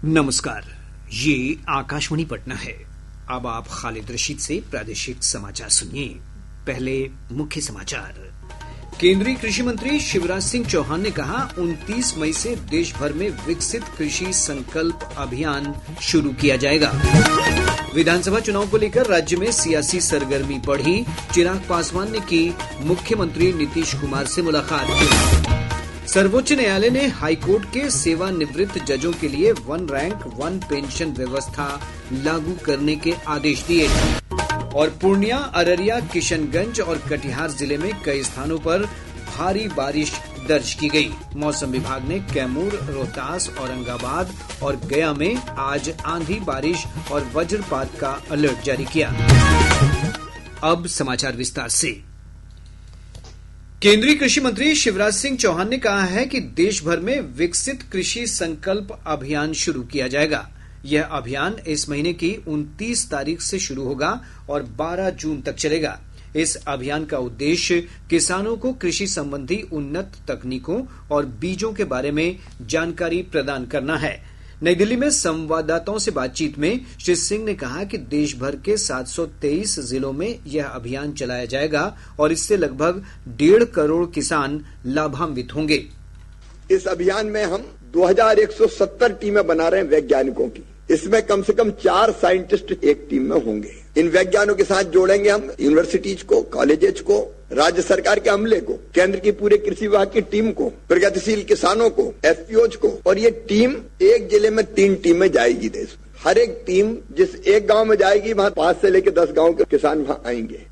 नमस्कार, ये आकाशवाणी पटना है। अब आप खालिद रशीद से प्रादेशिक समाचार सुनिए। पहले मुख्य समाचार। केंद्रीय कृषि मंत्री शिवराज सिंह चौहान ने कहा 29 मई से देश भर में विकसित कृषि संकल्प अभियान शुरू किया जाएगा। विधानसभा चुनाव को लेकर राज्य में सियासी सरगर्मी बढ़ी। चिराग पासवान ने की मुख्यमंत्री नीतीश कुमार से मुलाकात। सर्वोच्च न्यायालय ने हाईकोर्ट के सेवानिवृत्त जजों के लिए वन रैंक वन पेंशन व्यवस्था लागू करने के आदेश दिए। और पूर्णिया, अररिया, किशनगंज और कटिहार जिले में कई स्थानों पर भारी बारिश दर्ज की गई। मौसम विभाग ने कैमूर, रोहतास, औरंगाबाद और गया में आज आंधी, बारिश और वज्रपात का अलर्ट जारी किया। अब समाचार विस्तार से। केंद्रीय कृषि मंत्री शिवराज सिंह चौहान ने कहा है कि देश भर में विकसित कृषि संकल्प अभियान शुरू किया जाएगा। यह अभियान इस महीने की 29 तारीख से शुरू होगा और 12 जून तक चलेगा। इस अभियान का उद्देश्य किसानों को कृषि संबंधी उन्नत तकनीकों और बीजों के बारे में जानकारी प्रदान करना है। नई दिल्ली में संवाददाताओं से बातचीत में श्री सिंह ने कहा कि देश भर के 723 जिलों में यह अभियान चलाया जाएगा और इससे लगभग 1.5 करोड़ किसान लाभान्वित होंगे। इस अभियान में हम 2170 टीमें बना रहे हैं वैज्ञानिकों की। इसमें कम से कम 4 साइंटिस्ट एक टीम में होंगे। इन वैज्ञानिकों के साथ जोड़ेंगे हम यूनिवर्सिटीज को, कॉलेजेस को, राज्य सरकार के अमले को, केंद्र की पूरे कृषि विभाग की टीम को, प्रगतिशील किसानों को, एफपीओज को। और ये टीम एक जिले में 3 टीमें जाएगी देश में। हर एक टीम जिस एक गांव में जाएगी वहां 5 से लेकर 10 गांव के किसान वहां आएंगे।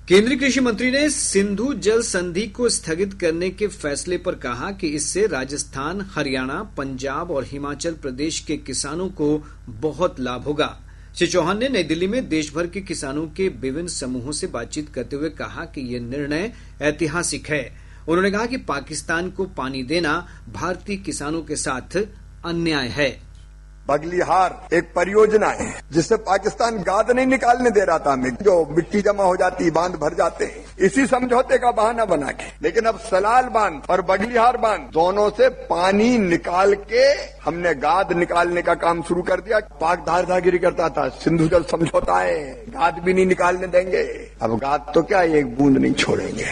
केंद्रीय कृषि मंत्री ने सिंधु जल संधि को स्थगित करने के फैसले पर कहा कि इससे राजस्थान, हरियाणा, पंजाब और हिमाचल प्रदेश के किसानों को बहुत लाभ होगा। श्री चौहान ने नई दिल्ली में देश भर के किसानों के विभिन्न समूहों से बातचीत करते हुए कहा कि यह निर्णय ऐतिहासिक है। उन्होंने कहा कि पाकिस्तान को पानी देना भारतीय किसानों के साथ अन्याय है। बगलिहार एक परियोजना है जिससे पाकिस्तान गाद नहीं निकालने दे रहा था हमें, जो मिट्टी जमा हो जाती, बांध भर जाते हैं, इसी समझौते का बहाना बना के। लेकिन अब सलाल बांध और बगलिहार बांध दोनों से पानी निकाल के हमने गाद निकालने का काम शुरू कर दिया। पाक धारदागिरी करता था, सिंधु जल समझौता है, गाद भी नहीं निकालने देंगे। अब गाद तो क्या, एक बूंद नहीं छोड़ेंगे।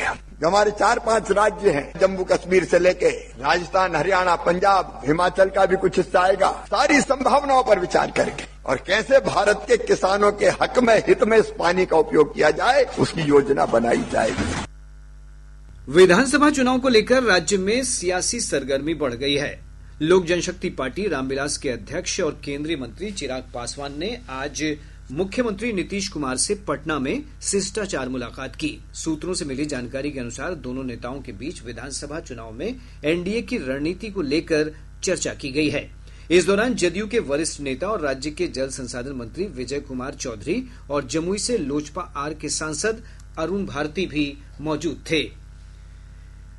हमारे 4-5 राज्य हैं, जम्मू कश्मीर से लेके राजस्थान, हरियाणा, पंजाब, हिमाचल का भी कुछ हिस्सा आएगा। सारी संभावनाओं पर विचार करके और कैसे भारत के किसानों के हक में, हित में इस पानी का उपयोग किया जाए, उसकी योजना बनाई जाएगी। विधानसभा चुनाव को लेकर राज्य में सियासी सरगर्मी बढ़ गई है। लोक जनशक्ति पार्टी रामविलास के अध्यक्ष और केंद्रीय मंत्री चिराग पासवान ने आज मुख्यमंत्री नीतीश कुमार से पटना में शिष्टाचार मुलाकात की। सूत्रों से मिली जानकारी के अनुसार दोनों नेताओं के बीच विधानसभा चुनाव में एनडीए की रणनीति को लेकर चर्चा की गई है। इस दौरान जदयू के वरिष्ठ नेता और राज्य के जल संसाधन मंत्री विजय कुमार चौधरी और जमुई से लोजपा आर के सांसद अरुण भारती भी मौजूद थे।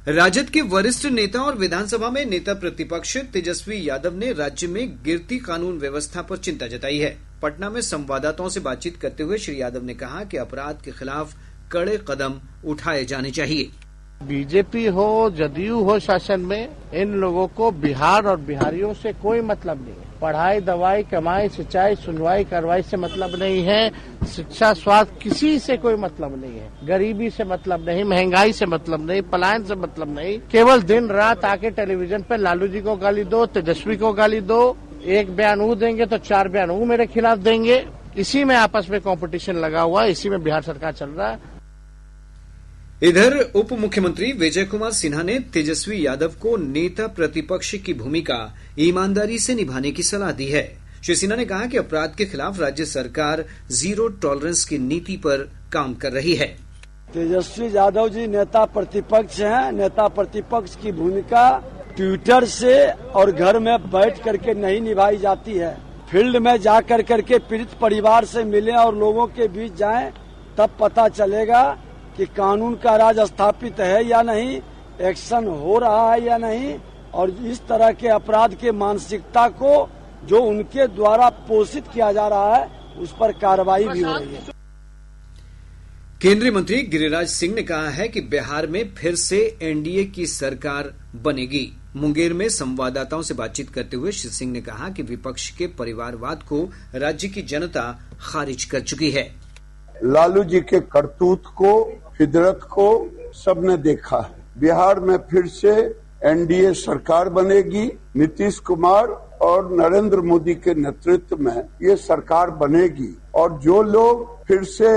राजद के वरिष्ठ नेता और विधानसभा में नेता प्रतिपक्ष तेजस्वी यादव ने राज्य में गिरती कानून व्यवस्था पर चिंता जताई है। पटना में संवाददाताओं से बातचीत करते हुए श्री यादव ने कहा कि अपराध के खिलाफ कड़े कदम उठाए जाने चाहिए। बीजेपी हो, जदयू हो शासन में, इन लोगों को बिहार और बिहारियों से कोई मतलब नहीं है। पढ़ाई, दवाई, कमाई, सिंचाई, सुनवाई, कार्रवाई से मतलब नहीं है। शिक्षा, स्वास्थ्य, किसी से कोई मतलब नहीं है। गरीबी से मतलब नहीं, महंगाई से मतलब नहीं, पलायन से मतलब नहीं। केवल दिन रात आके टेलीविजन पे लालू जी को गाली दो, तेजस्वी को गाली दो। एक बयान वो देंगे तो 4 बयान वो मेरे खिलाफ देंगे। इसी में आपस में कंपटीशन लगा हुआ है, इसी में बिहार सरकार चल रहा है। इधर उप मुख्यमंत्री विजय कुमार सिन्हा ने तेजस्वी यादव को नेता प्रतिपक्ष की भूमिका ईमानदारी से निभाने की सलाह दी है। श्री सिन्हा ने कहा कि अपराध के खिलाफ राज्य सरकार जीरो टॉलरेंस की नीति पर काम कर रही है। तेजस्वी यादव जी नेता प्रतिपक्ष हैं। नेता प्रतिपक्ष की भूमिका ट्विटर से और घर में बैठ करके नहीं निभाई जाती है। फील्ड में जा करके पीड़ित परिवार से मिलें और लोगों के बीच जाएं, तब पता चलेगा कि कानून का राज स्थापित है या नहीं, एक्शन हो रहा है या नहीं, और इस तरह के अपराध के मानसिकता को जो उनके द्वारा पोषित किया जा रहा है उस पर कार्रवाई भी हो रही है। केंद्रीय मंत्री गिरिराज सिंह ने कहा है कि बिहार में फिर से एनडीए की सरकार बनेगी। मुंगेर में संवाददाताओं से बातचीत करते हुए श्री सिंह ने कहा कि विपक्ष के परिवारवाद को राज्य की जनता खारिज कर चुकी है। लालू जी के करतूत को, फितरत को सबने देखा है। बिहार में फिर से एनडीए सरकार बनेगी। नीतीश कुमार और नरेंद्र मोदी के नेतृत्व में ये सरकार बनेगी और जो लोग फिर से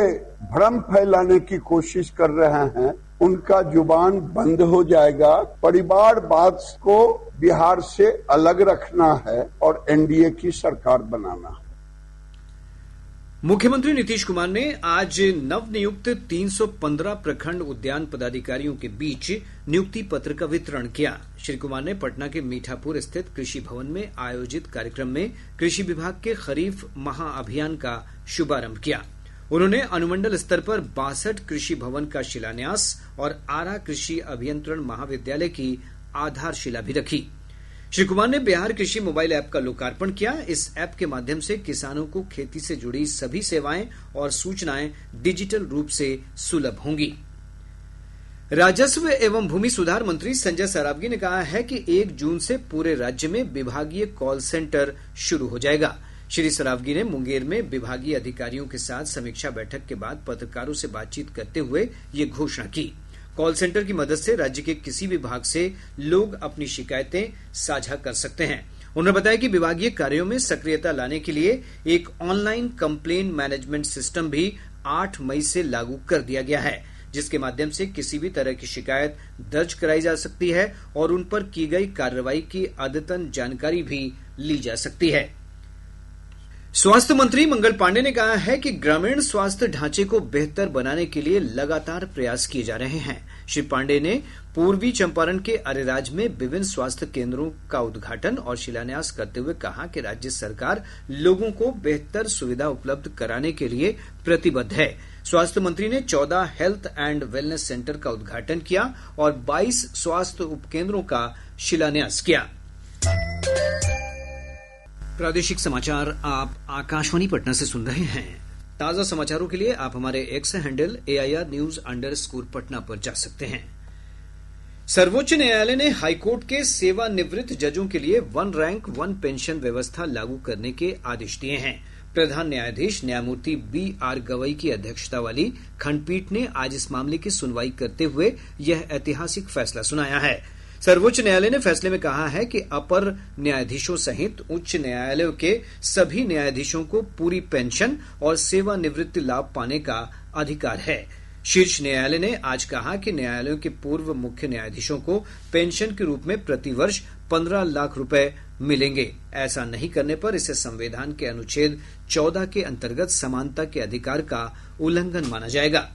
भ्रम फैलाने की कोशिश कर रहे हैं उनका जुबान बंद हो जाएगा। परिवारवाद को बिहार से अलग रखना है और एनडीए की सरकार बनाना है। मुख्यमंत्री नीतीश कुमार ने आज नवनियुक्त 315 प्रखंड उद्यान पदाधिकारियों के बीच नियुक्ति पत्र का वितरण किया। श्री कुमार ने पटना के मीठापुर स्थित कृषि भवन में आयोजित कार्यक्रम में कृषि विभाग के खरीफ महाअभियान का शुभारंभ किया। उन्होंने अनुमंडल स्तर पर 62 कृषि भवन का शिलान्यास और आरा कृषि अभियंत्रण महाविद्यालय की आधारशिला भी रखी। श्री कुमार ने बिहार कृषि मोबाइल ऐप का लोकार्पण किया। इस ऐप के माध्यम से किसानों को खेती से जुड़ी सभी सेवाएं और सूचनाएं डिजिटल रूप से सुलभ होंगी। राजस्व एवं भूमि सुधार मंत्री संजय सरावगी ने कहा है कि 1 जून से पूरे राज्य में विभागीय कॉल सेंटर शुरू हो जाएगा। श्री सरावगी ने मुंगेर में विभागीय अधिकारियों के साथ समीक्षा बैठक के बाद पत्रकारों से बातचीत करते हुए ये घोषणा की। कॉल सेंटर की मदद से राज्य के किसी भी भाग से लोग अपनी शिकायतें साझा कर सकते हैं। उन्होंने बताया कि विभागीय कार्यों में सक्रियता लाने के लिए एक ऑनलाइन कंप्लेन मैनेजमेंट सिस्टम भी 8 मई से लागू कर दिया गया है, जिसके माध्यम से किसी भी तरह की शिकायत दर्ज कराई जा सकती है और उन पर की गई कार्रवाई की अद्यतन जानकारी भी ली जा सकती है। स्वास्थ्य मंत्री मंगल पांडे ने कहा है कि ग्रामीण स्वास्थ्य ढांचे को बेहतर बनाने के लिए लगातार प्रयास किए जा रहे हैं। श्री पांडे ने पूर्वी चंपारण के अरेराज में विभिन्न स्वास्थ्य केंद्रों का उद्घाटन और शिलान्यास करते हुए कहा कि राज्य सरकार लोगों को बेहतर सुविधा उपलब्ध कराने के लिए प्रतिबद्ध है। स्वास्थ्य मंत्री ने 14 हेल्थ एंड वेलनेस सेंटर का उद्घाटन किया और 22 स्वास्थ्य उपकेंद्रों का शिलान्यास किया। प्रादेशिक समाचार आप आकाशवाणी पटना से सुन रहे हैं। ताजा समाचारों के लिए आप हमारे एक्स हैंडल AIR_News पटना पर जा सकते हैं। सर्वोच्च न्यायालय ने हाईकोर्ट के सेवानिवृत्त जजों के लिए 1 रैंक 1 पेंशन व्यवस्था लागू करने के आदेश दिए हैं। प्रधान न्यायाधीश न्यायमूर्ति BR गवई की अध्यक्षता वाली खंडपीठ ने आज इस मामले की सुनवाई करते हुए यह ऐतिहासिक फैसला सुनाया है। सर्वोच्च न्यायालय ने फैसले में कहा है कि अपर न्यायाधीशों सहित उच्च न्यायालयों के सभी न्यायाधीशों को पूरी पेंशन और सेवानिवृत्ति लाभ पाने का अधिकार है। शीर्ष न्यायालय ने आज कहा कि न्यायालयों के पूर्व मुख्य न्यायाधीशों को पेंशन के रूप में प्रतिवर्ष 15 लाख रुपए मिलेंगे। ऐसा नहीं करने पर इसे संविधान के अनुच्छेद 14 के अंतर्गत समानता के अधिकार का उल्लंघन माना जाएगा।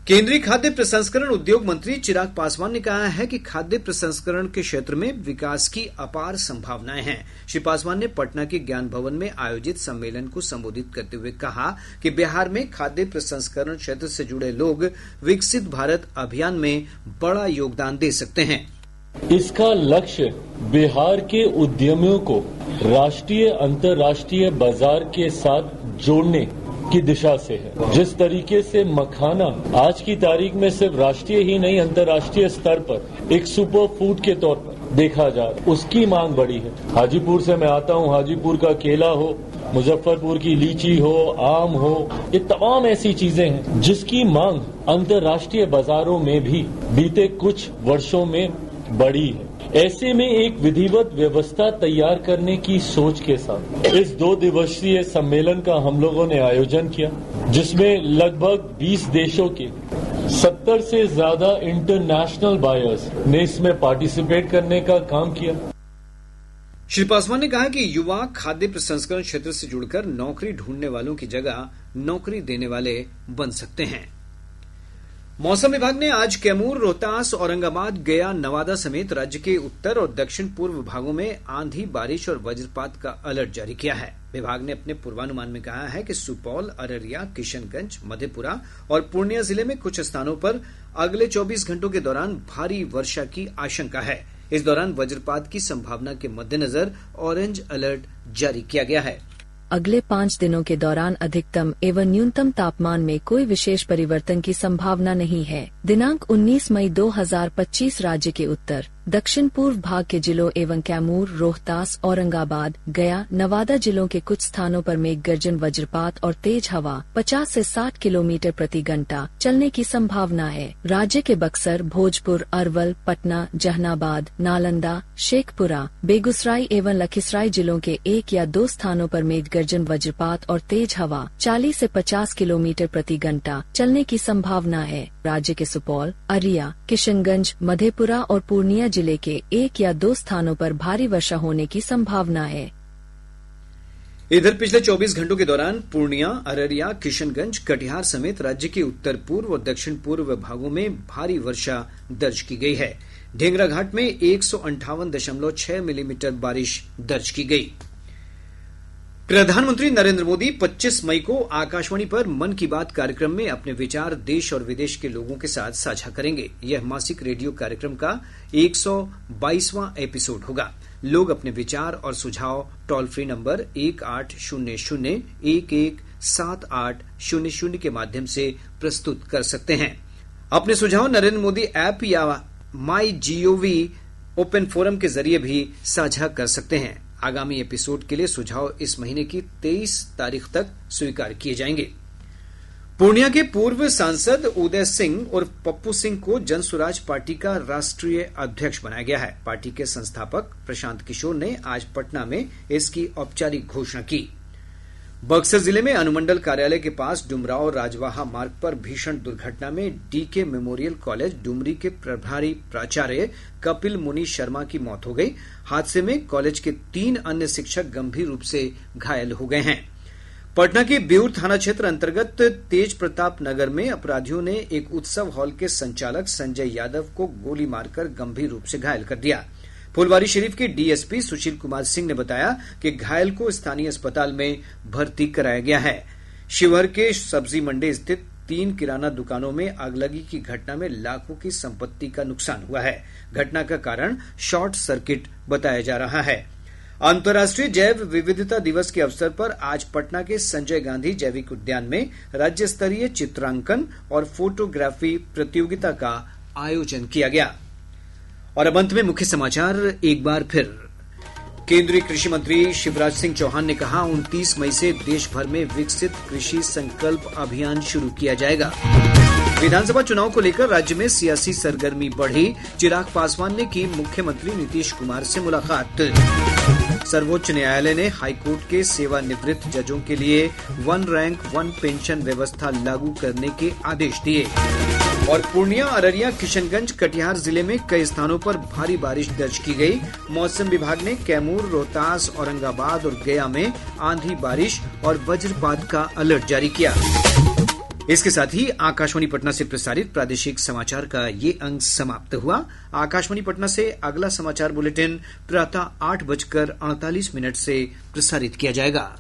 केंद्रीय खाद्य प्रसंस्करण उद्योग मंत्री चिराग पासवान ने कहा है कि खाद्य प्रसंस्करण के क्षेत्र में विकास की अपार संभावनाएं हैं। श्री पासवान ने पटना के ज्ञान भवन में आयोजित सम्मेलन को संबोधित करते हुए कहा कि बिहार में खाद्य प्रसंस्करण क्षेत्र से जुड़े लोग विकसित भारत अभियान में बड़ा योगदान दे सकते हैं। इसका लक्ष्य बिहार के उद्यमियों को राष्ट्रीय अंतर्राष्ट्रीय बाजार के साथ जोड़ने की दिशा से है। जिस तरीके से मखाना आज की तारीख में सिर्फ राष्ट्रीय ही नहीं अंतर्राष्ट्रीय स्तर पर एक सुपर फूड के तौर पर देखा जा रहा है, उसकी मांग बड़ी है। हाजीपुर से मैं आता हूँ, हाजीपुर का केला हो, मुजफ्फरपुर की लीची हो, आम हो, ये तमाम ऐसी चीजें हैं जिसकी मांग अंतर्राष्ट्रीय बाजारों में भी बीते कुछ वर्षों में बढ़ी है। ऐसे में एक विधिवत व्यवस्था तैयार करने की सोच के साथ इस 2 दिवसीय सम्मेलन का हम लोगों ने आयोजन किया, जिसमें लगभग 20 देशों के 70 से ज्यादा इंटरनेशनल बायर्स ने इसमें पार्टिसिपेट करने का काम किया। श्री पासवान ने कहा कि युवा खाद्य प्रसंस्करण क्षेत्र से जुड़कर नौकरी ढूंढने वालों की जगह नौकरी देने वाले बन सकते हैं। मौसम विभाग ने आज कैमूर, रोहतास, औरंगाबाद, गया, नवादा समेत राज्य के उत्तर और दक्षिण पूर्व भागों में आंधी, बारिश और वज्रपात का अलर्ट जारी किया है। विभाग ने अपने पूर्वानुमान में कहा है कि सुपौल, अररिया, किशनगंज, मधेपुरा और पूर्णिया जिले में कुछ स्थानों पर अगले 24 घंटों के दौरान भारी वर्षा की आशंका है। इस दौरान वज्रपात की संभावना के मद्देनजर ऑरेंज अलर्ट जारी किया गया है। अगले 5 दिनों के दौरान अधिकतम एवं न्यूनतम तापमान में कोई विशेष परिवर्तन की संभावना नहीं है। दिनांक 19 मई 2025 राज्य के उत्तर, दक्षिण पूर्व भाग के जिलों एवं कैमूर, रोहतास, औरंगाबाद, गया, नवादा जिलों के कुछ स्थानों पर मेघ गर्जन, वज्रपात और तेज हवा 50 से 60 किलोमीटर प्रति घंटा चलने की संभावना है। राज्य के बक्सर, भोजपुर, अरवल, पटना, जहानाबाद, नालंदा, शेखपुरा, बेगूसराय एवं लखीसराय जिलों के 1 या 2 स्थानों पर मेघ गर्जन, वज्रपात और तेज हवा 40 से 50 किलोमीटर प्रति घंटा चलने की संभावना है। राज्य के सुपौल, अरिया, किशनगंज, मधेपुरा और पूर्णिया जिले के 1 या 2 स्थानों पर भारी वर्षा होने की संभावना है। इधर पिछले 24 घंटों के दौरान पूर्णिया, अररिया, किशनगंज, कटिहार समेत राज्य के उत्तर पूर्व और दक्षिण पूर्व भागों में भारी वर्षा दर्ज की गई है। ढेंगरा घाट में 158.6 मिलीमीटर बारिश दर्ज की गई। प्रधानमंत्री नरेंद्र मोदी 25 मई को आकाशवाणी पर मन की बात कार्यक्रम में अपने विचार देश और विदेश के लोगों के साथ साझा करेंगे। यह मासिक रेडियो कार्यक्रम का 122वां एपिसोड होगा। लोग अपने विचार और सुझाव टोल फ्री नंबर 1800-117800 के माध्यम से प्रस्तुत कर सकते हैं। अपने सुझाव नरेंद्र मोदी ऐप या माई जीओवी ओपन फोरम के जरिए भी साझा कर सकते हैं। आगामी एपिसोड के लिए सुझाव इस महीने की 23 तारीख तक स्वीकार किए जाएंगे। पूर्णिया के पूर्व सांसद उदय सिंह और पप्पू सिंह को जनसुराज पार्टी का राष्ट्रीय अध्यक्ष बनाया गया है। पार्टी के संस्थापक प्रशांत किशोर ने आज पटना में इसकी औपचारिक घोषणा की। बक्सर जिले में अनुमंडल कार्यालय के पास डुमराव राजवाहा मार्ग पर भीषण दुर्घटना में डीके मेमोरियल कॉलेज डुमरी के प्रभारी प्राचार्य कपिल मुनि शर्मा की मौत हो गई। हादसे में कॉलेज के 3 अन्य शिक्षक गंभीर रूप से घायल हो गए हैं। पटना के बेउर थाना क्षेत्र अंतर्गत तेज प्रताप नगर में अपराधियों ने एक उत्सव हॉल के संचालक संजय यादव को गोली मारकर गंभीर रूप से घायल कर दिया। फुलवारीशरीफ के डीएसपी सुशील कुमार सिंह ने बताया कि घायल को स्थानीय अस्पताल में भर्ती कराया गया है। शिवहर के सब्जी मंडी स्थित 3 किराना दुकानों में आगलगी की घटना में लाखों की संपत्ति का नुकसान हुआ है। घटना का कारण शॉर्ट सर्किट बताया जा रहा है। अंतर्राष्ट्रीय जैव विविधता दिवस के अवसर पर आज पटना के संजय गांधी जैविक उद्यान में राज्य स्तरीय चित्रांकन और फोटोग्राफी प्रतियोगिता का आयोजन किया गया। और अब अंत में मुख्य समाचार एक बार फिर। केंद्रीय कृषि मंत्री शिवराज सिंह चौहान ने कहा 29 मई से देश भर में विकसित कृषि संकल्प अभियान शुरू किया जाएगा। विधानसभा चुनाव को लेकर राज्य में सियासी सरगर्मी बढ़ी। चिराग पासवान ने की मुख्यमंत्री नीतीश कुमार से मुलाकात। सर्वोच्च न्यायालय ने हाईकोर्ट के सेवानिवृत्त जजों के लिए 1 रैंक 1 पेंशन व्यवस्था लागू करने के आदेश दिए। और पूर्णिया, अररिया, किशनगंज, कटिहार जिले में कई स्थानों पर भारी बारिश दर्ज की गई। मौसम विभाग ने कैमूर, रोहतास, औरंगाबाद और गया में आंधी, बारिश और वज्रपात का अलर्ट जारी किया। इसके साथ ही आकाशवाणी पटना से प्रसारित प्रादेशिक समाचार का ये अंक समाप्त हुआ। आकाशवाणी पटना से अगला समाचार बुलेटिन प्रातः 8:48 से प्रसारित किया जाएगा।